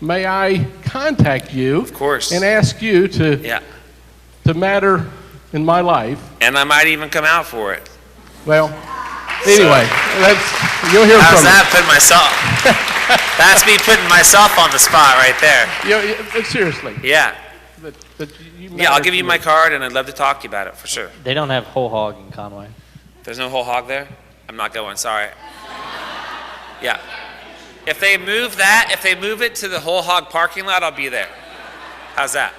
may I contact you? Of course. And ask you to matter in my life. And I might even come out for it. Well, anyway, you'll hear how's from me. that putting myself? That's me putting myself on the spot right there. Yeah, seriously. Yeah. But Yeah, I'll give you my card, and I'd love to talk to you about it for sure. They don't have whole hog in Conway. There's no whole hog there? I'm not going, sorry. Yeah. If they move that, if they move it to the whole hog parking lot, I'll be there. How's that?